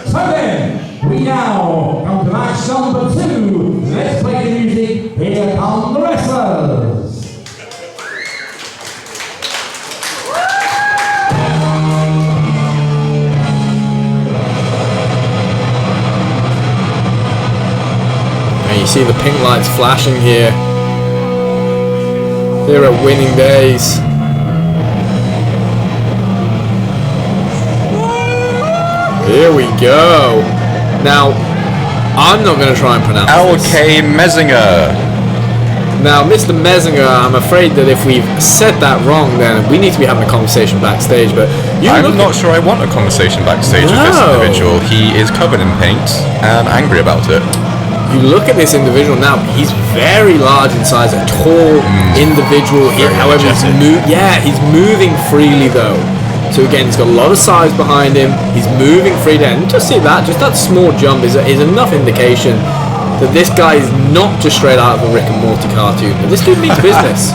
So then, we now come to match number 2. Let's play the music. Here come the wrestlers. And you see the pink lights flashing here. Here at Winning Days. Here we go. Now, I'm not going to try and pronounce L.K Mezinger. Now, Mr. Mezinger, I'm afraid that if we've said that wrong, then we need to be having a conversation backstage. But I'm not sure I want a conversation backstage with this individual. He is covered in paint and angry about it. You look at this individual now, he's very large in size, a tall individual. However, he's moving freely though. So again, he's got a lot of size behind him. He's moving freely, and just see that, just that small jump is enough indication that this guy is not just straight out of a Rick and Morty cartoon. But this dude means business.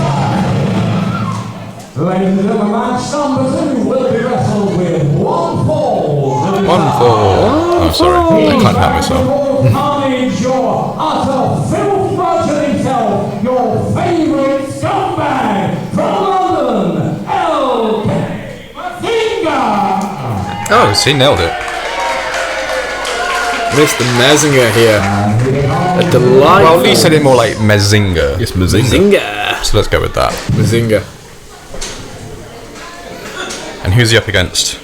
Ladies and gentlemen, match number 2 will be wrestled with 1 fall. 1 fall. Oh, sorry, I can't help myself. Your utter filth merchant himself, your favourite scumbag from London, L.K Mezinger. Oh, he nailed it. Mr. Mezinger here. A delightful... Well, Lee said it more like Mezinger. Yes, Mezinger. So let's go with that. Mezinger. And who's he up against?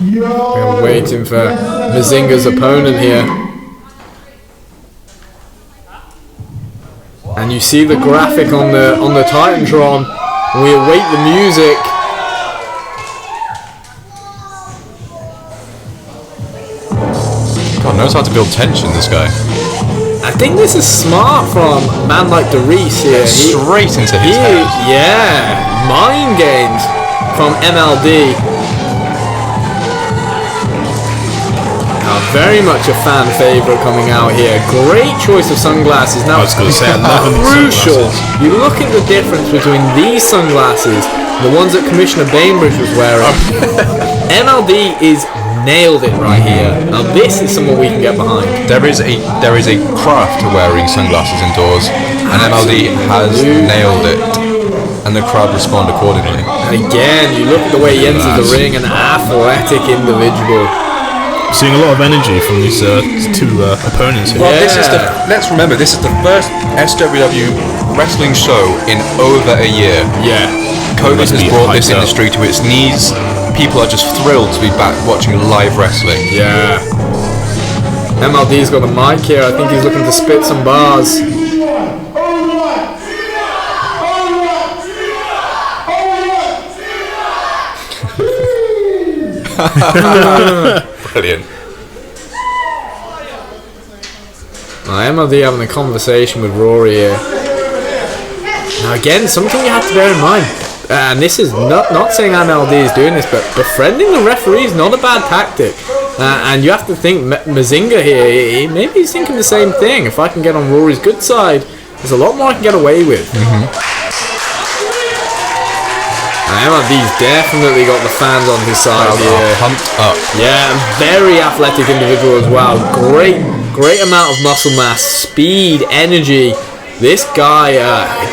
We're waiting for Mezinger's opponent here. And you see the graphic on the Titantron. We await the music. God knows how to build tension, this guy. I think this is smart from a man like DeReiss here. Straight into his head. Yeah, mind games from MLD. Very much a fan favourite coming out here. Great choice of sunglasses. Now, I was going to say, I love crucial. You look at the difference between these sunglasses, the ones that Commissioner Bainbridge was wearing. MLD is nailed it right here. Now, this is someone we can get behind. There is a craft to wearing sunglasses indoors, and MLD has nailed it. And the crowd respond accordingly. And again, you look at the way he enters the ring, an athletic individual. Seeing a lot of energy from these two opponents here. Well, let's remember, this is the first SWW wrestling show in over a year. Yeah. COVID has brought this industry to its knees. People are just thrilled to be back watching live wrestling. Yeah. MLD's got a mic here. I think he's looking to spit some bars. Brilliant. MLD having a conversation with Rory here. Now again, something you have to bear in mind, and this is not saying MLD is doing this, but befriending the referee is not a bad tactic. And you have to think Mezinger here, maybe he's thinking the same thing. If I can get on Rory's good side, there's a lot more I can get away with. MLD's definitely got the fans on his side here. Pumped up. Yeah, very athletic individual as well. Great amount of muscle mass, speed, energy. This guy,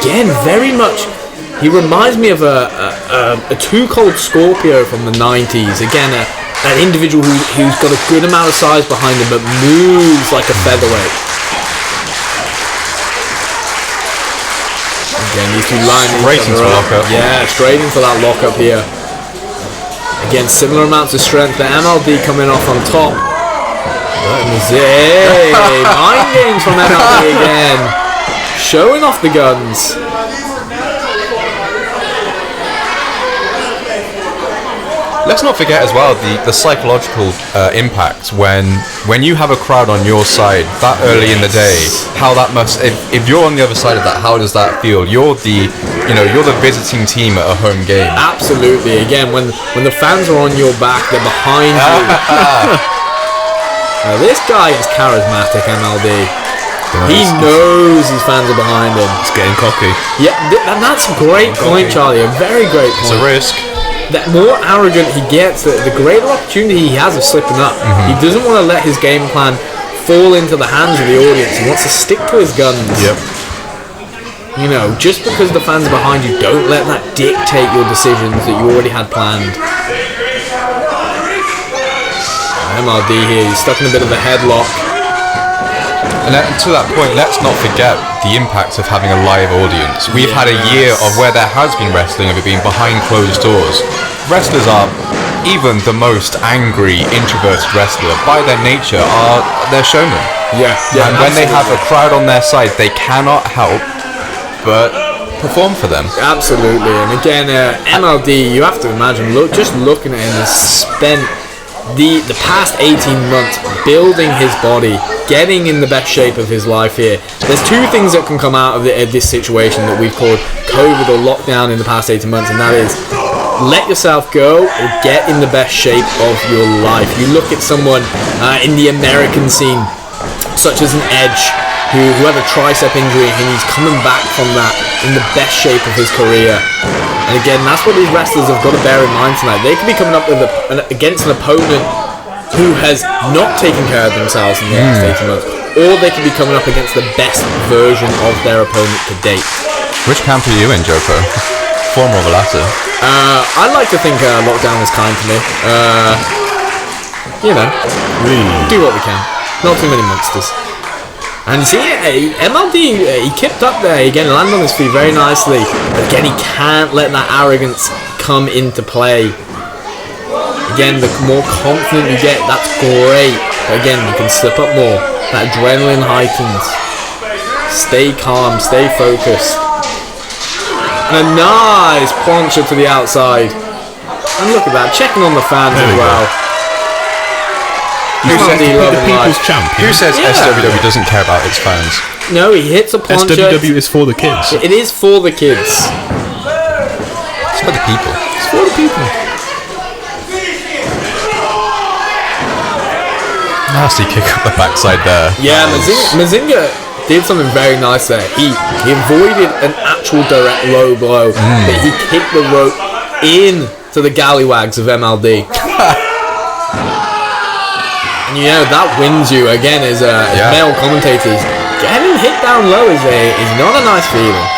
again, very much. He reminds me of a Too Cold Scorpio from the 90s. Again, an individual who's got a good amount of size behind him, but moves like a featherweight. Again, these two lines straight into the lockup. Yeah, straight into that lockup here. Again, similar amounts of strength. The MLD coming off on top. Mind games from MLD again. Showing off the guns. Let's not forget as well the psychological impact when you have a crowd on your side that early in the day. How that must, if you're on the other side of that, how does that feel? You're the visiting team at a home game. Absolutely. Again, when the fans are on your back, they're behind you. This guy is charismatic, MLD. He knows his fans are behind him. He's getting cocky. Yeah, and that's a great point, Charlie. A very great point. It's a risk. The more arrogant he gets, the greater opportunity he has of slipping up. He doesn't want to let his game plan fall into the hands of the audience. He wants to stick to his guns. Yep. You know, just because the fans are behind you, don't let that dictate your decisions that you already had planned. MRD here, he's stuck in a bit of a headlock. And to that point, let's not forget the impact of having a live audience. We've had a year of where there has been wrestling, of it being behind closed doors. Wrestlers are, even the most angry, introverted wrestler, by their nature, they're showmen. Yeah, And when they have a crowd on their side, they cannot help but perform for them. Absolutely. And again, MLD, you have to imagine, just looking at him, has spent the past 18 months building his body, getting in the best shape of his life here. There's two things that can come out of this situation that we've called COVID or lockdown in the past 18 months, and that is let yourself go or get in the best shape of your life. You look at someone in the American scene, such as an Edge, who had a tricep injury, and he's coming back from that in the best shape of his career. And again, that's what these wrestlers have got to bear in mind tonight. They could be coming up with against an opponent who has not taken care of themselves in the last 18 months, or they could be coming up against the best version of their opponent to date. Which camp are you in, Joko? Former or the latter? I like to think lockdown was kind to me. You know, do what we can. Not too many monsters. And you see, MLD, he kept up there. Again, landed on his feet very nicely. But again, he can't let that arrogance come into play. Again, the more confident you get, that's great. But again, you can slip up more. That adrenaline heightens. Stay calm, stay focused. And a nice plancha to the outside. And look at that, checking on the fans as well. Who says the people's champion? Who says SWW doesn't care about its fans? No, he hits a plancha. SWW is for the kids. It is for the kids. It's for the people. It's for the people. Nasty kick up the backside there. Yeah, Mezinger did something very nice there. He avoided an actual direct low blow, but he kicked the rope into the gallywags of MLD. And you know, that wins you, again, as male commentators. Getting hit down low is not a nice feeling.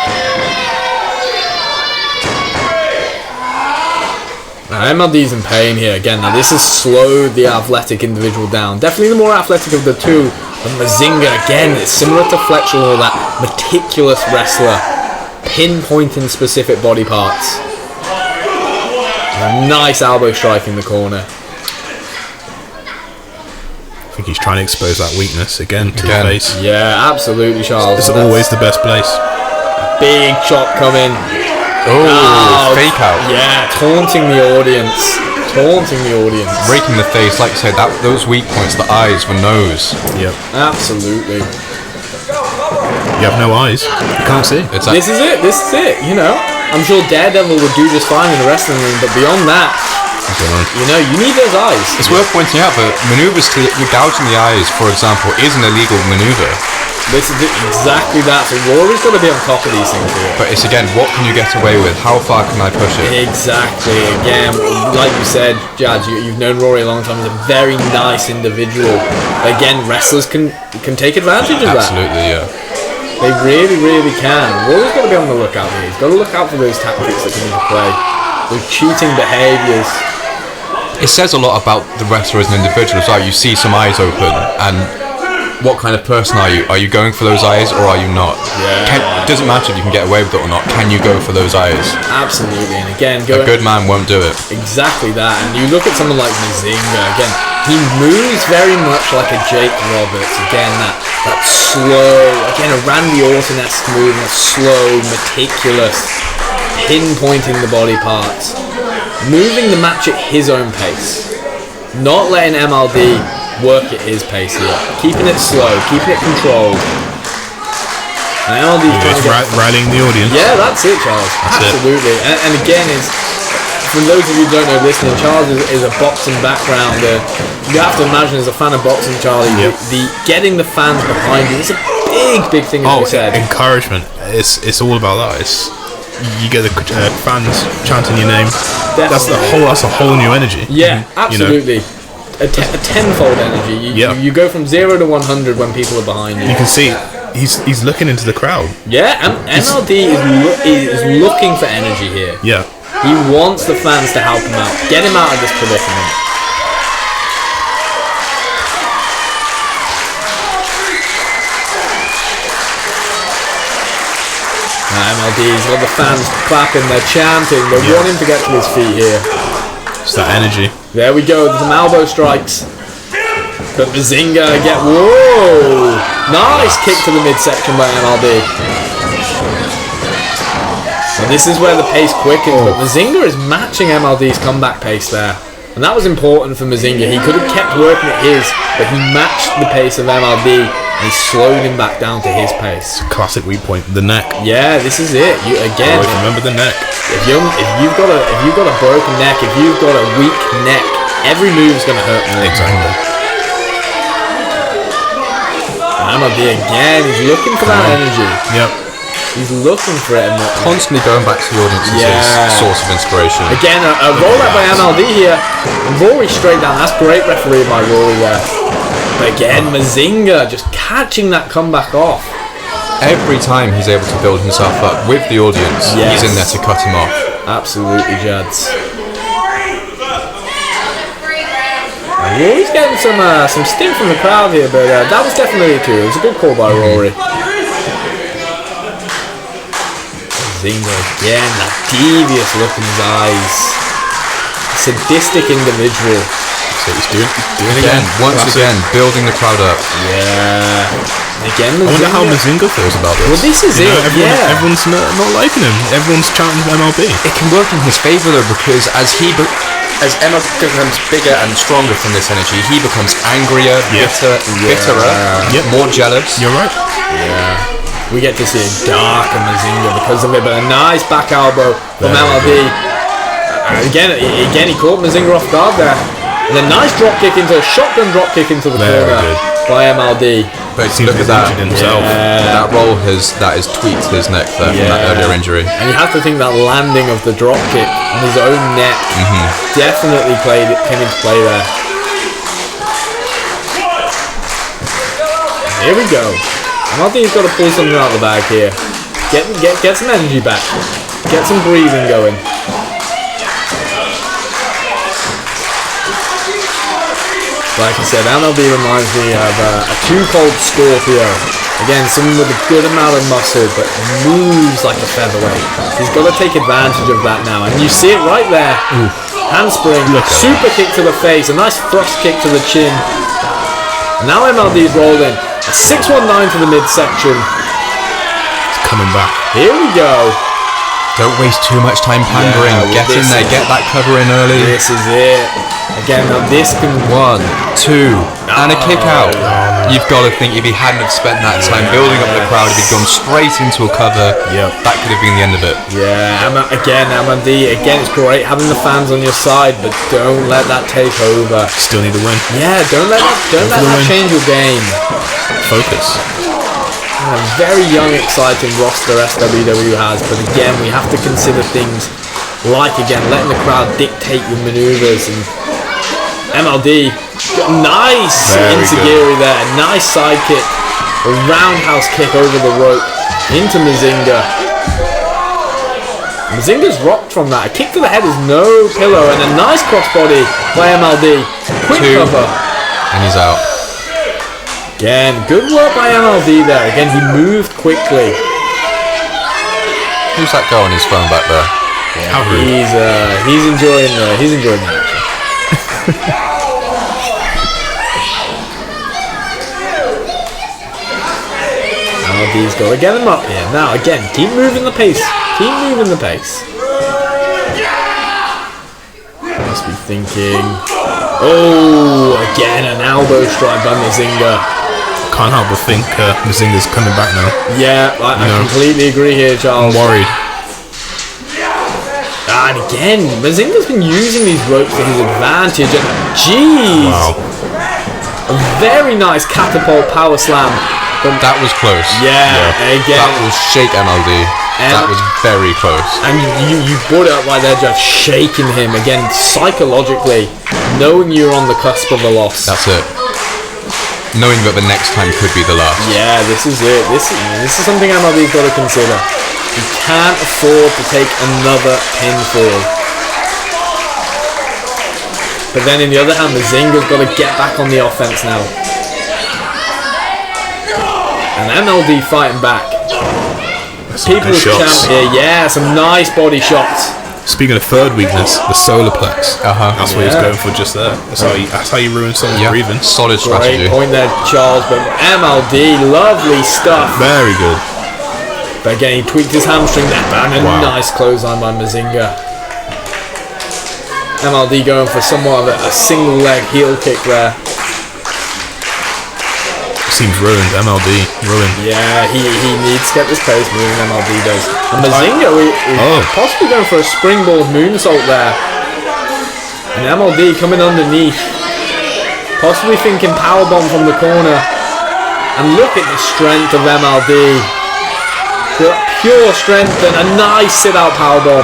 Now, MLD's in pain here again. Now, this has slowed the athletic individual down. Definitely the more athletic of the two. But Mezinger, again, it's similar to Fletcher, or that meticulous wrestler, pinpointing specific body parts. A nice elbow strike in the corner. I think he's trying to expose that weakness again to the face. Yeah, absolutely, Charles. It's always the best place. Big chop coming. Oh, fake out. Yeah, taunting the audience. Breaking the face, like you said, those weak points, the eyes, the nose. Yep. Absolutely. You have no eyes. You can't see. This is it, you know. I'm sure Daredevil would do just fine in the wrestling ring, but beyond that, you know, you need those eyes. It's worth pointing out that maneuvers to gouging the eyes, for example, is an illegal maneuver. This is exactly that. So Rory's got to be on top of these things here. But it's again, what can you get away with? How far can I push it? Exactly. Again, like you said, Judge, you've known Rory a long time. He's a very nice individual. Again, wrestlers can take advantage of that. Absolutely, yeah. They really, really can. Rory's got to be on the lookout here. He's got to look out for those tactics that come into play. Those cheating behaviours. It says a lot about the wrestler as an individual as well. You see some eyes open, and what kind of person are you? Are you going for those eyes, or are you not? Yeah. It doesn't matter if you can get away with it or not. Can you go for those eyes? Absolutely. And again, a good man won't do it. Exactly that. And you look at someone like Mezinger, again, he moves very much like a Jake Roberts. Again, that slow, again, a Randy Orton-esque move, that slow, meticulous, pinpointing the body parts. Moving the match at his own pace. Not letting MLD work at his pace here. Keeping it slow, keeping it controlled. And MLD's rallying the audience. Yeah, that's it, Charles. Absolutely. And again, for those of you who don't know listening, Charles is a boxing background. You have to imagine, as a fan of boxing, Charlie, the getting the fans behind you is a big thing, as we said. Encouragement. It's all about that. You get the fans chanting your name. Definitely. That's a whole new energy. Yeah, absolutely. A tenfold energy. You go from 0 to 100 when people are behind you. You can see he's looking into the crowd. Yeah, MLD is looking for energy here. Yeah. He wants the fans to help him out, get him out of this predicament. MLD's got the fans clapping, they're chanting, they want him to get to his feet here. It's that energy. There we go, some elbow strikes. But Mezinger whoa! Nice kick to the midsection by MLD. And this is where the pace quickens, but Mezinger is matching MLD's comeback pace there. And that was important for Mezinger. He could have kept working at his, but he matched the pace of MLD and he slowed him back down to his pace. Classic weak point, the neck. Yeah, this is it. Always remember the neck. If you've got a broken neck, if you've got a weak neck, every move's gonna hurt more. Exactly. MLD again, he's looking for that energy. Yep. He's looking for it. Constantly going back to the audience is his source of inspiration. Again, a rollout by MLD here. And Rory straight down. That's great referee by Rory there. But again, Mezinger just catching that comeback off. Every time he's able to build himself up with the audience, he's in there to cut him off. Absolutely, Jads. Rory's getting some stink from the crowd here, but that was definitely a coup. It was a good call by Rory. Mezinger again, that devious look in his eyes. Sadistic individual. So he's doing it again. Once again, building the crowd up. Yeah. Again, I wonder how Mezinger feels about this. Well, this is Everyone's not liking him. Everyone's chanting MLB. It can work in his favour though, because as MLB becomes bigger and stronger from this energy, he becomes angrier, bitterer, more jealous. You're right. Yeah. We get to see a darker Mezinger because of it, but a nice back elbow from MLD. Again, he caught Mezinger off guard there. And a nice shotgun drop kick into the corner by MLD. But look at that. Himself. That roll has tweaked his neck there from that earlier injury. And you have to think that landing of the drop kick on his own neck definitely came into play there. Here we go. MLD's got to pull something out of the bag here. Get some energy back. Get some breathing going. Like I said, MLB reminds me of a Too Cold Scorpio. Again, someone with a good amount of muscle, but moves like a featherweight. He's got to take advantage of that now. And you see it right there. Handspring, super kick to the face, a nice thrust kick to the chin. Now MLD's rolled in. A 619 to the midsection. It's coming back. Here we go. Don't waste too much time pandering. Get in there, get that cover in early. This is it. Again, now this can... 1, 2, and a kick out. You've got to think if he hadn't have spent that time building up the crowd, if he'd gone straight into a cover, that could have been the end of it. Yeah, again, MLD, it's great having the fans on your side, but don't let that take over. Still need to win. Yeah, don't let that change your game. Focus. A very young, exciting roster SWW has, but again, we have to consider things like, again, letting the crowd dictate your maneuvers. And MLD, nice Insagiri there, nice side kick, a roundhouse kick over the rope into Mezinger. Mezinger's rocked from that. A kick to the head is no pillow, and a nice crossbody by MLD. Quick cover. And he's out. Again, good work by MLD there. Again, he moved quickly. Who's that guy on his phone back there? Yeah, he's enjoying the action. MLD's got to get him up here. Now again, keep moving the pace. Keep moving the pace. Must be thinking. Oh, again an elbow strike by Mezinger. Can't help but think Mezinger's coming back now. Yeah, I completely agree here, Charles. I'm worried. And again, Mezinger's been using these ropes to his advantage. And jeez, a very nice catapult power slam That was close. Yeah, again. That was shake MLD. That was very close. And you brought it up right there, just shaking him again psychologically, knowing you're on the cusp of a loss. That's it. Knowing that the next time could be the last. Yeah, this is it. This is something MLB's got to consider. He can't afford to take another pinfall. But then in the other hand, Mezinger's got to get back on the offense now. And MLD fighting back. People's champ here, yeah, some nice body shots. Speaking of third weakness, the solar plex. That's what he's going for just there. That's how you ruin someone's breathing. Solid strategy. Great point there, Charles. But MLD, lovely stuff. Very good. But again, he tweaked his hamstring there, and a nice clothesline by Mezinger. MLD going for somewhat of a single leg heel kick there. Seems ruined, MLD, ruined. Yeah, he needs to get this pace moving, MLD does. And Mezinger, possibly going for a springboard moonsault there. And MLD coming underneath. Possibly thinking powerbomb from the corner. And look at the strength of MLD. Pure strength and a nice sit-out powerbomb.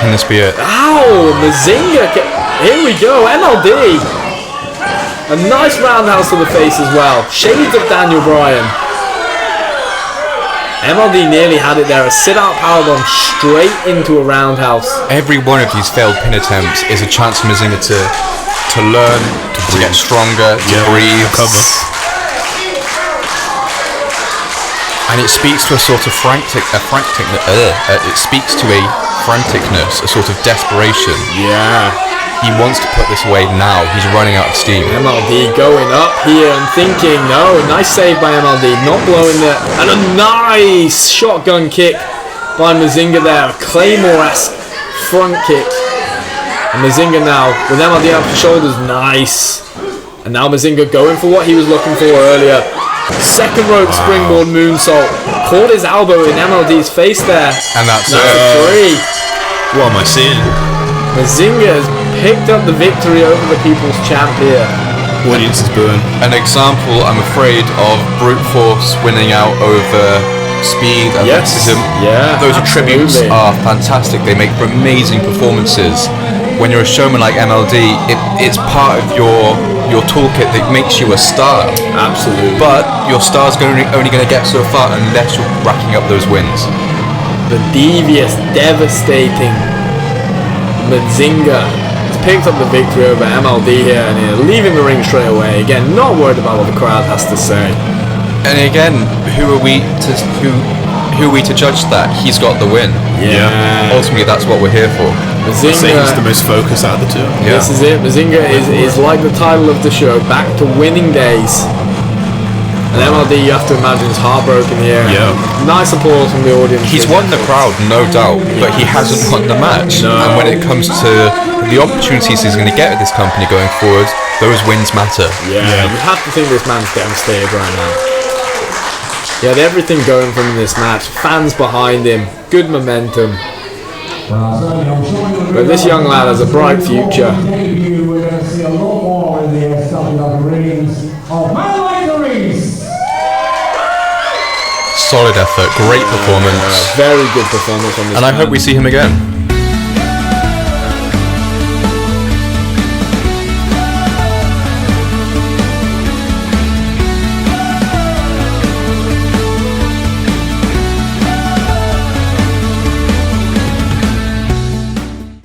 Can this be it? Ow, Mezinger, here we go, MLD. A nice roundhouse to the face as well. Shades of Daniel Bryan. MLD nearly had it there. A sit-out powerbomb straight into a roundhouse. Every one of these failed pin attempts is a chance for Mezinger to learn, to get stronger, to breathe. Cover. And it speaks to a sort of it speaks to a franticness, a sort of desperation. Yeah. He wants to put this away now. He's running out of steam. MLD going up here and thinking, no, nice save by MLD, not blowing it. And a nice shotgun kick by Mezinger there. A Claymore-esque front kick. And Mezinger now, with MLD up the shoulders, nice. And now Mezinger going for what he was looking for earlier. Second rope springboard moonsault. Caught his elbow in MLD's face there. And that's a 3. What am I seeing? Mezinger has picked up the victory over the People's Champ here. Audience is booing. An example, I'm afraid, of brute force winning out over speed and athleticism. Yeah, those absolutely. tributes are fantastic. They make for amazing performances. When you're a showman like MLD, it's part of your toolkit that makes you a star. Absolutely. But your star's only going to get so far unless you're racking up those wins. The devious, devastating Mezinger has picked up the victory over MLD here and leaving the ring straight away. Again, not worried about what the crowd has to say. And again, who are we to judge that? He's got the win. Yeah. Ultimately, that's what we're here for. Mezinger's the most focused out of the two. Yeah. This is it. Mezinger is like the title of the show, back to winning days. And MLD, you have to imagine, is heartbroken here. Yeah. Nice applause from the audience. He's won the crowd, no doubt, but he hasn't won the match. No. And when it comes to the opportunities he's going to get with this company going forward, those wins matter. Yeah, you have to think this man's devastated right now. He had everything going for him in this match. Fans behind him, good momentum. But this young lad has a bright future. We're going to see a lot more in the SWW of man like DeReiss. Solid effort, great performance. Very good performance on this And I man. hope we see him again.